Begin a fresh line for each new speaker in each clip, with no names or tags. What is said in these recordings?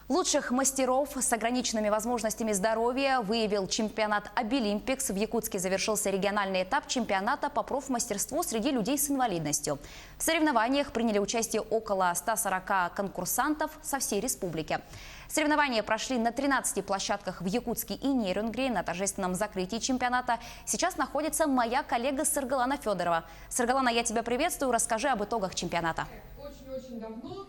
Лучших мастеров с ограниченными возможностями здоровья выявил чемпионат Обилимпикс. В Якутске завершился региональный этап чемпионата по профмастерству среди людей с инвалидностью. В соревнованиях приняли участие около 140 конкурсантов со всей республики. Соревнования прошли на 13 площадках в Якутске и Нерюнгри. На торжественном закрытии чемпионата сейчас находится моя коллега Саргалана Федорова. Саргалана, я тебя приветствую. Расскажи об итогах чемпионата.
Очень давно.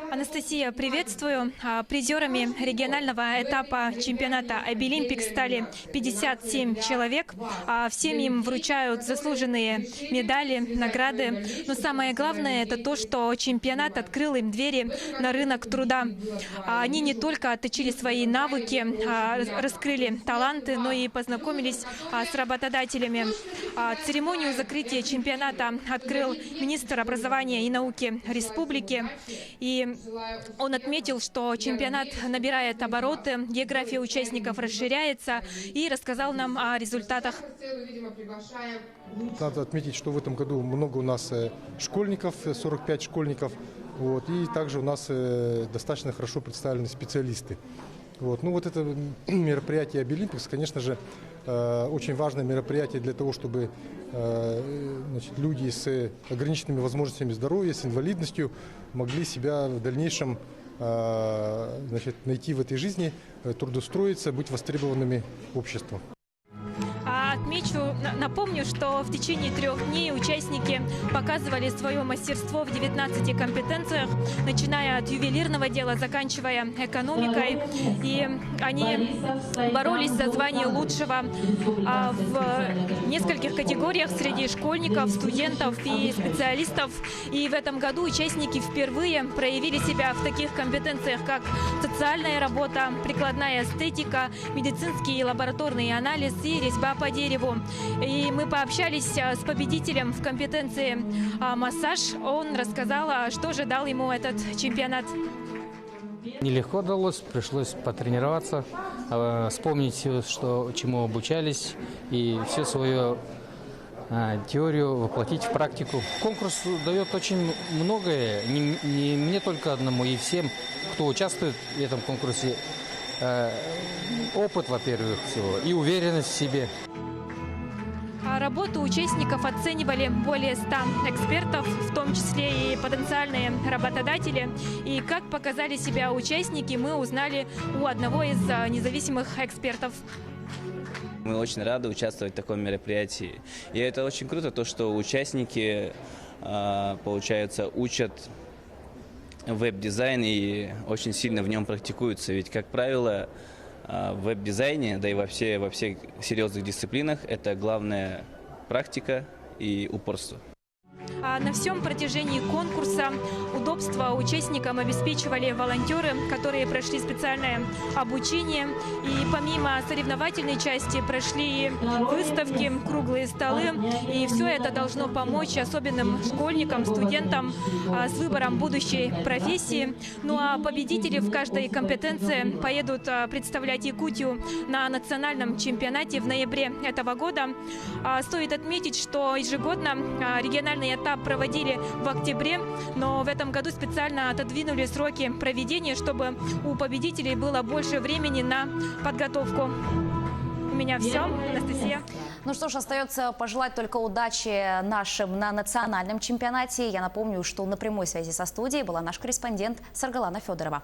Анастасия, приветствую. Призерами регионального этапа чемпионата Обилимпикс стали 57 человек. Всем им вручают заслуженные медали, награды. Но самое главное – это то, что чемпионат открыл им двери на рынок труда. Они не только отточили свои навыки, раскрыли таланты, но и познакомились с работодателями. Церемонию закрытия чемпионата открыл министр образования и науки республики. И он отметил, что чемпионат набирает обороты, география участников расширяется, и рассказал нам о результатах.
Надо отметить, что в этом году много у нас школьников, 45 школьников, и также у нас достаточно хорошо представлены специалисты. Это мероприятие Обилимпикс, конечно же, очень важное мероприятие для того, чтобы люди с ограниченными возможностями здоровья, с инвалидностью могли себя в дальнейшем найти в этой жизни, трудоустроиться, быть востребованными обществом.
Напомню, что в течение 3 дней участники показывали свое мастерство в 19 компетенциях, начиная от ювелирного дела, заканчивая экономикой. И они боролись за звание лучшего в нескольких категориях среди школьников, студентов и специалистов. И в этом году участники впервые проявили себя в таких компетенциях, как социальная работа, прикладная эстетика, медицинский и лабораторный анализ и резьба по дереву. И мы пообщались с победителем в компетенции массаж. Он рассказал, что же дал ему этот чемпионат.
Нелегко далось, пришлось потренироваться, вспомнить все, чему обучались, и всю свою теорию воплотить в практику. Конкурс дает очень многое, не мне только одному, и всем, кто участвует в этом конкурсе. Опыт, во-первых, всего, и уверенность в себе.
Работу участников оценивали более 100 экспертов, в том числе и потенциальные работодатели. И как показали себя участники, мы узнали у одного из независимых экспертов.
Мы очень рады участвовать в таком мероприятии. И это очень круто, то, что участники, получается, учат веб-дизайн и очень сильно в нем практикуются. Ведь, как правило, в веб-дизайне, да и во всех серьезных дисциплинах, это главная практика и упорство.
На всем протяжении конкурса удобства участникам обеспечивали волонтеры, которые прошли специальное обучение. И помимо соревновательной части прошли выставки, круглые столы. И все это должно помочь особенным школьникам, студентам с выбором будущей профессии. Ну а победители в каждой компетенции поедут представлять Якутию на национальном чемпионате в ноябре этого года. Стоит отметить, что ежегодно региональный этап проводили в октябре, но в этом году специально отодвинули сроки проведения, чтобы у победителей было больше времени на подготовку. У меня все. Анастасия.
Ну что ж, остается пожелать только удачи нашим на национальном чемпионате. Я напомню, что на прямой связи со студией была наш корреспондент Саргалана Федорова.